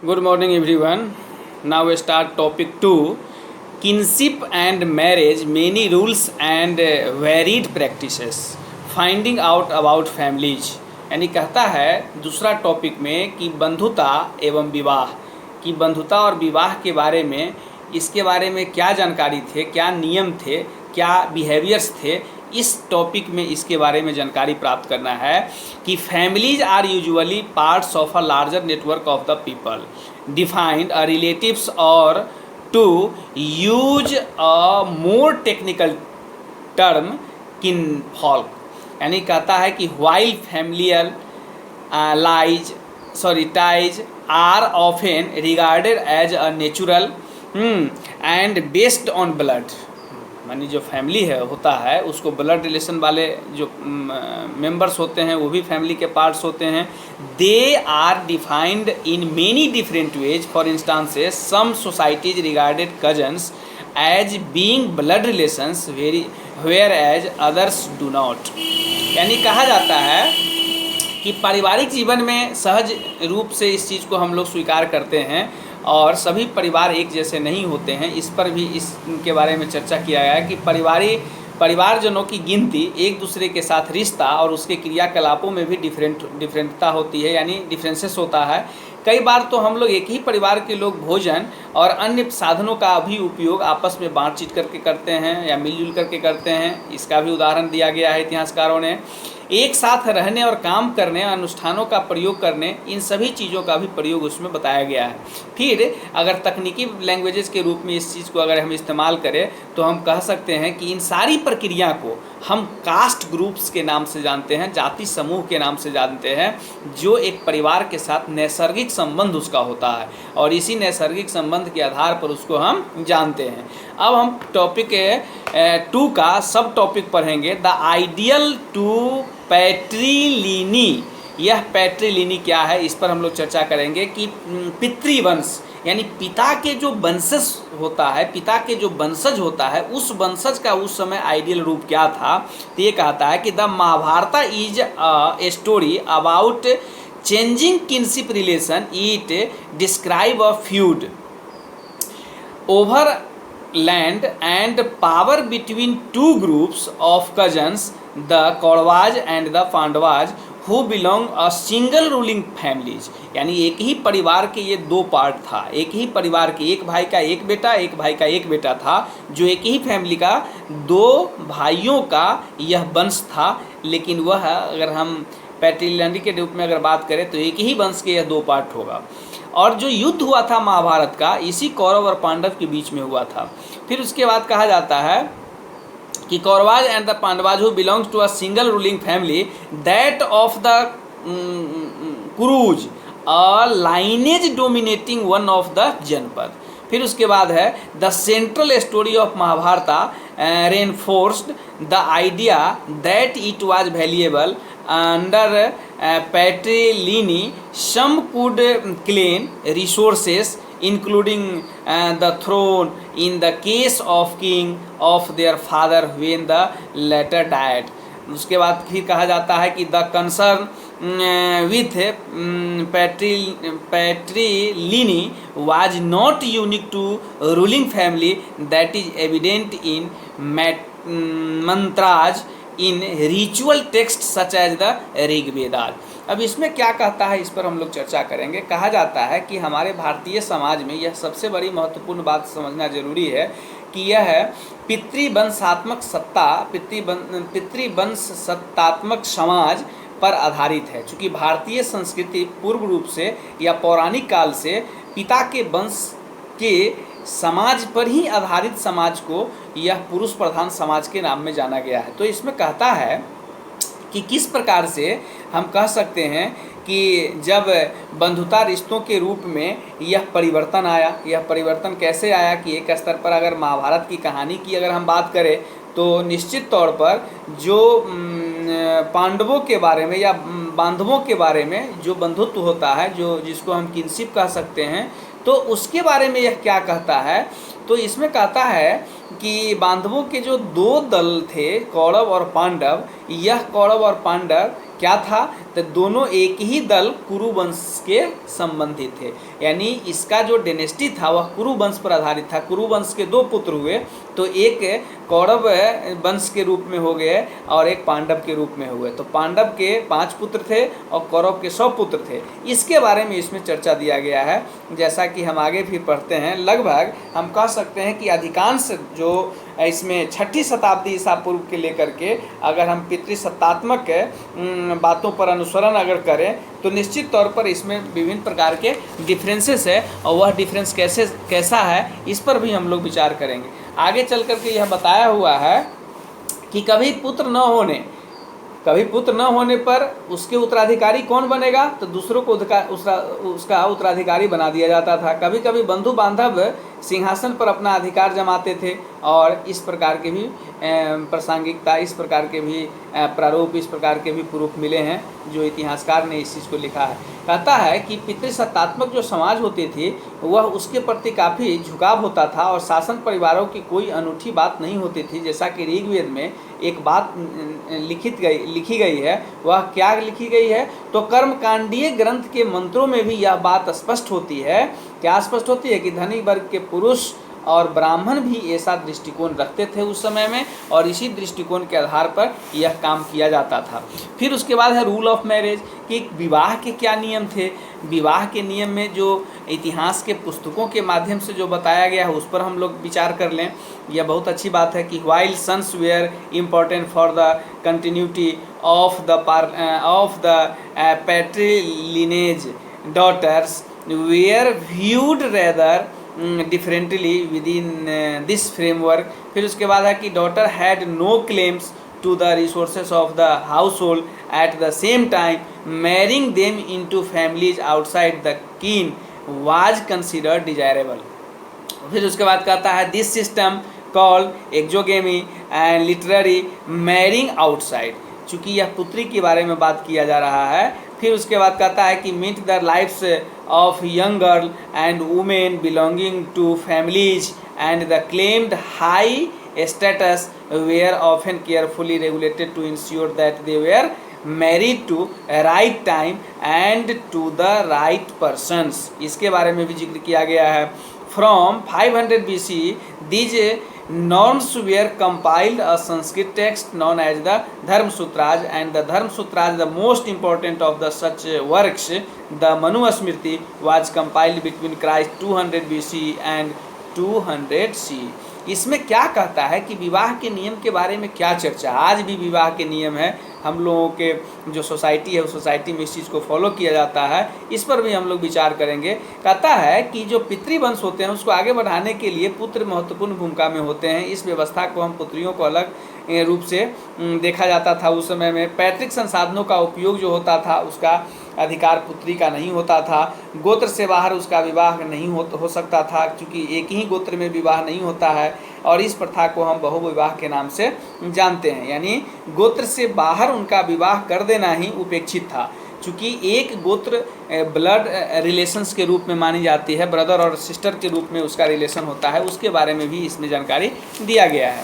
Good morning, everyone. Now we start topic 2, kinship and marriage, many rules and varied practices. Finding out about families. यानी कहता है दूसरा topic में कि बंधुता एवं विवाह, कि बंधुता और विवाह के बारे में, इसके बारे में क्या जानकारी थे, क्या नियम थे, क्या बिहेवियर्स थे, इस टॉपिक में इसके बारे में जानकारी प्राप्त करना है कि families are usually parts of a larger network of the people defined a relatives और to use a more technical term kinfolk. यानी कहता है कि while familial ties are often regarded as a natural and based on blood. मानी जो family होता है उसको ब्लड रिलेशन वाले जो मेंबर्स होते हैं वो भी फैमिली के पार्ट्स होते हैं। They are defined in many different ways. For instances some societies regarded cousins as being blood relations whereas others do not. यानी कहा जाता है कि पारिवारिक जीवन में सहज रूप से इस चीज़ को हम लोग स्वीकार करते हैं और सभी परिवार एक जैसे नहीं होते हैं। इस पर भी इसके बारे में चर्चा किया गया है कि परिवारजनों की गिनती, एक दूसरे के साथ रिश्ता और उसके क्रियाकलापों में भी डिफरेंटता होती है, यानी डिफरेंसेस होता है। कई बार तो हम लोग एक ही परिवार के लोग भोजन और अन्य साधनों का भी उपयोग आपस में बातचीत करके करते हैं या मिलजुल करके करते हैं। इसका भी उदाहरण दिया गया है इतिहासकारों ने। एक साथ रहने और काम करने, अनुष्ठानों का प्रयोग करने, इन सभी चीज़ों का भी प्रयोग उसमें बताया गया है। फिर अगर तकनीकी लैंग्वेजेस के रूप में इस चीज़ को अगर हम इस्तेमाल करें तो हम कह सकते हैं कि इन सारी प्रक्रिया को हम कास्ट ग्रुप्स के नाम से जानते हैं, जाति समूह के नाम से जानते हैं, जो एक परिवार के साथ नैसर्गिक संबंध उसका होता है और इसी नैसर्गिक संबंध के आधार पर उसको हम जानते हैं। अब हम टॉपिक 2 का सब टॉपिक पढ़ेंगे, द आइडियल टू पैट्रीलिनी। यह पैट्रीलिनी क्या है, इस पर हम लोग चर्चा करेंगे कि पितृवंश यानी पिता के जो वंशज होता है, पिता के जो वंशज होता है, उस वंशज का उस समय आइडियल रूप क्या था। तो ये कहता है कि the Mahabharata is a story about changing kinship relation. It describe a feud over land and power between two groups of cousins, the Kauravas and the Pandavas, who belong a single ruling families। यानी एक ही परिवार के ये दो part था, एक ही परिवार के, एक भाई का एक बेटा, एक भाई का एक बेटा था, जो एक ही फैमिली का दो भाइयों का यह वंश था। लेकिन वह अगर हम पैट्रिलिनी के रूप में अगर बात करें तो एक ही वंश के यह दो पार्ट होगा। और जो युद्ध हुआ था महाभारत का, इसी कौरव और पांडव के बीच में हुआ था। फिर उसके बाद कहा जाता है कि Kauravas and the Pandavas who belongs to a single ruling family that of the Kurus a lineage dominating one of the janapada. फिर उसके बाद है the central story of Mahabharata reinforced the idea that it was valuable under patriliny. some could claim resources including the throne in the case of king of their father when the latter died। उसके बाद फिर कहा जाता है कि the concern with patriliny was not unique to ruling family, that is evident in mantras in ritual text such as the Rigvedas. अब इसमें क्या कहता है, इस पर हम लोग चर्चा करेंगे। कहा जाता है कि हमारे भारतीय समाज में यह सबसे बड़ी महत्वपूर्ण बात समझना जरूरी है कि यह पितृवंशात्मक सत्ता, पितृवंश सत्तात्मक समाज पर आधारित है। चूँकि भारतीय संस्कृति पूर्व रूप से या पौराणिक काल से पिता के वंश के समाज पर ही आधारित समाज को यह पुरुष प्रधान समाज के नाम में जाना गया है। तो इसमें कहता है कि किस प्रकार से हम कह सकते हैं कि जब बंधुता रिश्तों के रूप में यह परिवर्तन आया। यह परिवर्तन कैसे आया कि एक स्तर पर अगर महाभारत की कहानी की अगर हम बात करें तो निश्चित तौर पर जो पांडवों के बारे में या बांधवों के बारे में जो बंधुत्व होता है, जो जिसको हम किनशिप कह सकते हैं, तो उसके बारे में यह क्या कहता है तो इसमें कहता है कि बांधवों के जो दो दल थे, कौरव और पांडव, यह कौरव और पांडव क्या था, तो दोनों एक ही दल कुरु वंश के संबंधी थे। यानी इसका जो डेनेस्टी था वह कुरु वंश पर आधारित था। कुरु वंश के दो पुत्र हुए, तो एक कौरव वंश के रूप में हो गए और एक पांडव के रूप में हुए। तो पांडव के 5 पुत्र थे और कौरव के 100 पुत्र थे। इसके बारे में इसमें चर्चा दिया गया है। जैसा कि हम आगे फिर पढ़ते हैं, लगभग हम कह सकते हैं कि अधिकांश जो इसमें 6ठी शताब्दी ईसा पूर्व के लेकर के अगर हम पितृसत्तात्मक बातों पर अनुसरण अगर करें तो निश्चित तौर पर इसमें विभिन्न प्रकार के डिफरेंसेस है, और वह डिफरेंस कैसा है इस पर भी हम लोग विचार करेंगे। आगे चल कर के यह बताया हुआ है कि कभी पुत्र न होने पर उसके उत्तराधिकारी कौन बनेगा, तो दूसरों को उसका उत्तराधिकारी बना दिया जाता था। कभी कभी बंधु बांधव सिंहासन पर अपना अधिकार जमाते थे, और इस प्रकार के भी प्रासंगिकता, इस प्रकार के भी प्रारूप, इस प्रकार के भी प्रूफ मिले हैं जो इतिहासकार ने इस चीज़ को लिखा है। कहता है कि पितृसत्तात्मक जो समाज होती थी वह उसके प्रति काफ़ी झुकाव होता था, और शासन परिवारों की कोई अनूठी बात नहीं होती थी। जैसा कि ऋग्वेद में एक बात लिखी गई है, वह क्या लिखी गई है, तो कर्मकांडीय ग्रंथ के मंत्रों में भी यह बात स्पष्ट होती है। क्या स्पष्ट होती है कि धनी वर्ग के पुरुष और ब्राह्मण भी ऐसा दृष्टिकोण रखते थे उस समय में, और इसी दृष्टिकोण के आधार पर यह काम किया जाता था। फिर उसके बाद है रूल ऑफ मैरिज, कि विवाह के क्या नियम थे। विवाह के नियम में जो इतिहास के पुस्तकों के माध्यम से जो बताया गया है उस पर हम लोग विचार कर लें। यह बहुत अच्छी बात है कि while sons were important for the continuity of the patrilineage, daughters were viewed rather differently within this framework. फिर उसके बाद है कि daughter had no claims to the resources of the household at the same time marrying them into families outside the kin was considered desirable. फिर उसके बाद कहता है this system called exogamy and literally marrying outside, चूँकि यह पुत्री के बारे में बात किया जा रहा है। फिर उसके बाद कहता है कि meet the lifes of young girl and women belonging to families and the claimed high status were often carefully regulated to ensure that they were married to right time and to the right persons. इसके बारे में भी जिक्र किया गया है। From 500 BC these norms were compiled a Sanskrit text known as the Dharma Sutras, and the Dharma Sutras, the most important of the such works, the Manu Smriti, was compiled between Christ 200 BC and 200 CE। इसमें क्या कहता है कि विवाह के नियम के बारे में क्या चर्चा। आज भी विवाह के नियम है, हम लोगों के जो सोसाइटी है उस सोसाइटी में इस चीज़ को फॉलो किया जाता है, इस पर भी हम लोग विचार करेंगे। कहता है कि जो पितृवंश होते हैं उसको आगे बढ़ाने के लिए पुत्र महत्वपूर्ण भूमिका में होते हैं। इस व्यवस्था को हम पुत्रियों को अलग रूप से देखा जाता था उस समय में। पैतृक संसाधनों का उपयोग जो होता था उसका अधिकार पुत्री का नहीं होता था। गोत्र से बाहर उसका विवाह नहीं हो सकता था, क्योंकि एक ही गोत्र में विवाह नहीं होता है, और इस प्रथा को हम बहुविवाह के नाम से जानते हैं। यानी गोत्र से बाहर उनका विवाह कर देना ही उपेक्षित था, चूँकि एक गोत्र ब्लड रिलेशंस के रूप में मानी जाती है, ब्रदर और सिस्टर के रूप में उसका रिलेशन होता है। उसके बारे में भी इसमें जानकारी दिया गया है।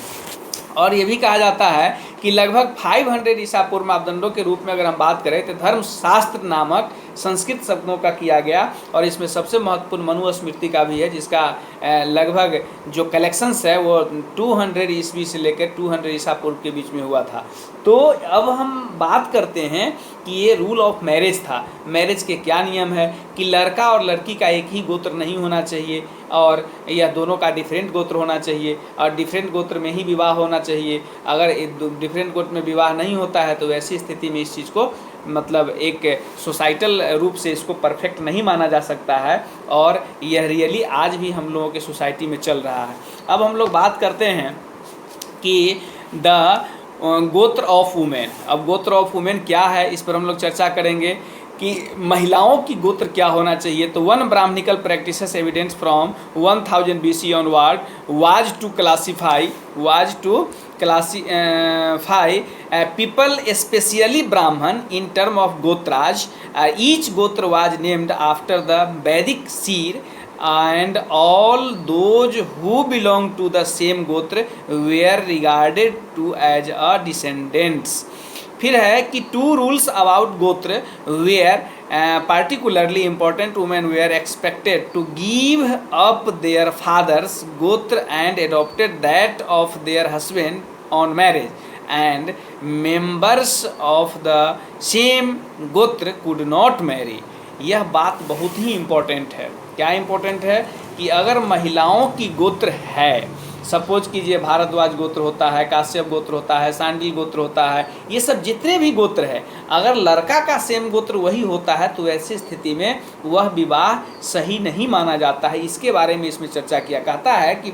और ये भी कहा जाता है कि लगभग 500 ईसा पूर्व मापदंडों के रूप में अगर हम बात करें तो धर्मशास्त्र नामक संस्कृत शब्दों का किया गया, और इसमें सबसे महत्वपूर्ण मनु स्मृति का भी है, जिसका लगभग जो कलेक्शंस है वो 200 ईस्वी से लेकर 200 ईसा पूर्व के बीच में हुआ था। तो अब हम बात करते हैं कि ये रूल ऑफ मैरिज था। मैरिज के क्या नियम है कि लड़का और लड़की का एक ही गोत्र नहीं होना चाहिए, और यह दोनों का डिफरेंट गोत्र होना चाहिए, और डिफरेंट गोत्र में ही विवाह होना चाहिए। अगर डिफरेंट गोत्र में विवाह नहीं होता है तो ऐसी स्थिति में इस चीज़ को मतलब एक सोसाइटल रूप से इसको परफेक्ट नहीं माना जा सकता है, और यह रियली आज भी हम लोगों के सोसाइटी में चल रहा है। अब हम लोग बात करते हैं कि द गोत्र ऑफ वुमेन। अब गोत्र ऑफ वुमेन क्या है, इस पर हम लोग चर्चा करेंगे कि महिलाओं की गोत्र क्या होना चाहिए। तो one Brahmanical practices evidence from 1000 BC onward was to classify people, especially Brahman, in term of Gotraj. Each Gotra was named after the Vedic seer and all those who belong to the same गोत्र were regarded to as a descendants। फिर है कि to rules about गोत्र where particularly important, women were expected to give up their father's गोत्र and adopted that of their husband on marriage, and members of the same गोत्र could not marry। यह बात बहुत ही important है। क्या important है कि अगर महिलाओं की गोत्र है, सपोज कीजिए भारद्वाज गोत्र होता है, काश्यप गोत्र होता है, सांडिल गोत्र होता है, ये सब जितने भी गोत्र है, अगर लड़का का सेम गोत्र वही होता है तो ऐसी स्थिति में वह विवाह सही नहीं माना जाता है। इसके बारे में इसमें चर्चा किया। कहता है कि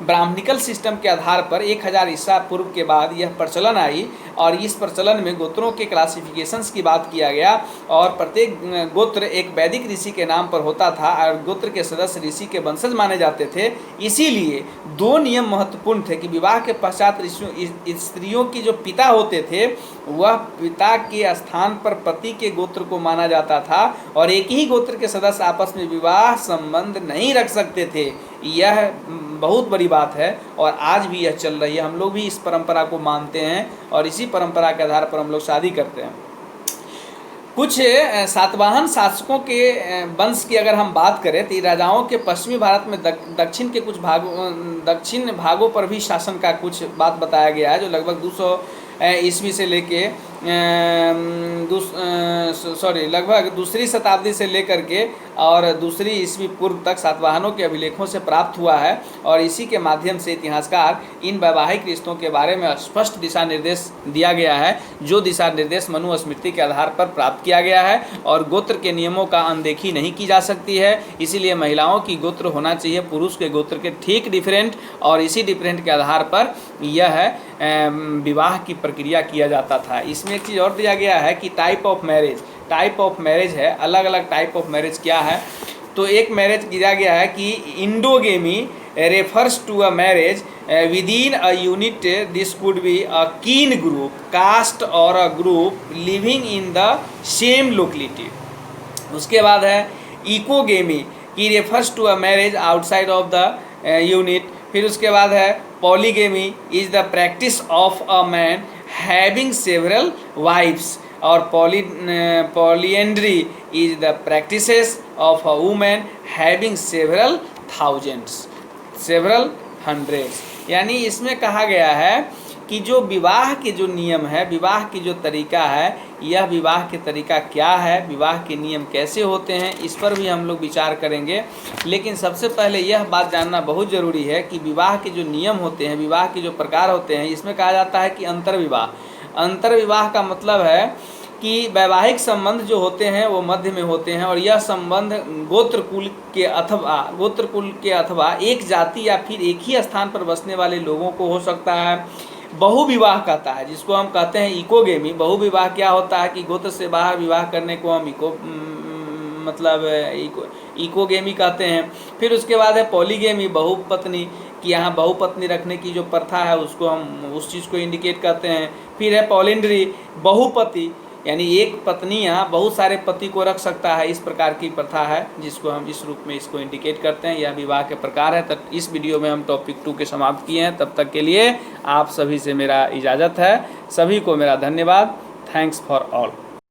ब्राह्मणिकल सिस्टम के आधार पर 1000 ईसा पूर्व के बाद यह प्रचलन आई और इस प्रचलन में गोत्रों के क्लासिफिकेशंस की बात किया गया और प्रत्येक गोत्र एक वैदिक ऋषि के नाम पर होता था और गोत्र के सदस्य ऋषि के वंशज माने जाते थे। इसीलिए दो नियम महत्वपूर्ण थे कि विवाह के पश्चात स्त्रियों की जो पिता होते थे वह पिता के स्थान पर पति के गोत्र को माना जाता था और एक ही गोत्र के सदस्य आपस में विवाह संबंध नहीं रख सकते थे। यह बहुत बड़ी बात है और आज भी यह चल रही है। हम लोग भी इस परंपरा को मानते हैं और इसी परंपरा के आधार पर हम लोग शादी करते हैं। कुछ सातवाहन शासकों के वंश की अगर हम बात करें तो राजाओं के पश्चिमी भारत में दक्षिण भागों पर भी शासन का कुछ बात बताया गया है, जो लगभग 200 ईस्वी से लेके लगभग दूसरी शताब्दी से लेकर के और दूसरी ईस्वी पूर्व तक सातवाहनों के अभिलेखों से प्राप्त हुआ है और इसी के माध्यम से इतिहासकार इन वैवाहिक रिश्तों के बारे में स्पष्ट दिशा निर्देश दिया गया है, जो दिशा निर्देश मनुस्मृति के आधार पर प्राप्त किया गया है और गोत्र के नियमों का अनदेखी नहीं की जा सकती है। इसीलिए महिलाओं की गोत्र होना चाहिए पुरुष के गोत्र के ठीक डिफरेंट और इसी डिफरेंट के आधार पर यह विवाह की प्रक्रिया किया जाता था। इसमें एक चीज़ और दिया गया है कि टाइप ऑफ मैरिज है, अलग अलग टाइप ऑफ मैरिज क्या है। तो एक मैरिज दिया गया है कि endogamy refers to a marriage within a unit. This could be a kin group, caste और a group living in the same locality. उसके बाद है इकोगेमी की refers to a marriage outside of the unit. फिर उसके बाद है polygamy is the practice of a man having several wives और polyandry is the practices of a women having several hundreds. यानी इसमें कहा गया है कि जो विवाह के जो नियम है, विवाह की जो तरीका है, यह विवाह के तरीका क्या है, विवाह के नियम कैसे होते हैं, इस पर भी हम लोग विचार करेंगे। लेकिन सबसे पहले यह बात जानना बहुत ज़रूरी है कि विवाह के जो नियम होते हैं, विवाह के जो प्रकार होते हैं, इसमें कहा जाता है कि अंतर्विवाह का मतलब है कि वैवाहिक संबंध जो होते हैं वो मध्य में होते हैं और यह संबंध गोत्र कुल के अथवा एक जाति या फिर एक ही स्थान पर बसने वाले लोगों को हो सकता है। बहुविवाह कहता है जिसको हम कहते हैं इकोगेमी। बहुविवाह क्या होता है कि गोत्र से बाहर विवाह करने को हम इकोगेमी कहते हैं। फिर उसके बाद है पॉलीगेमी, बहुपत्नी कि यहाँ बहुपत्नी रखने की जो प्रथा है उसको हम उस चीज़ को इंडिकेट करते हैं। फिर है पॉलिंड्री, बहुपति यानी एक पत्नी यहाँ बहुत सारे पति को रख सकता है, इस प्रकार की प्रथा है जिसको हम इस रूप में इसको इंडिकेट करते हैं। यह विवाह के प्रकार है। तब इस वीडियो में हम टॉपिक 2 के समाप्त किए हैं। तब तक के लिए आप सभी से मेरा इजाज़त है। सभी को मेरा धन्यवाद। Thanks for all.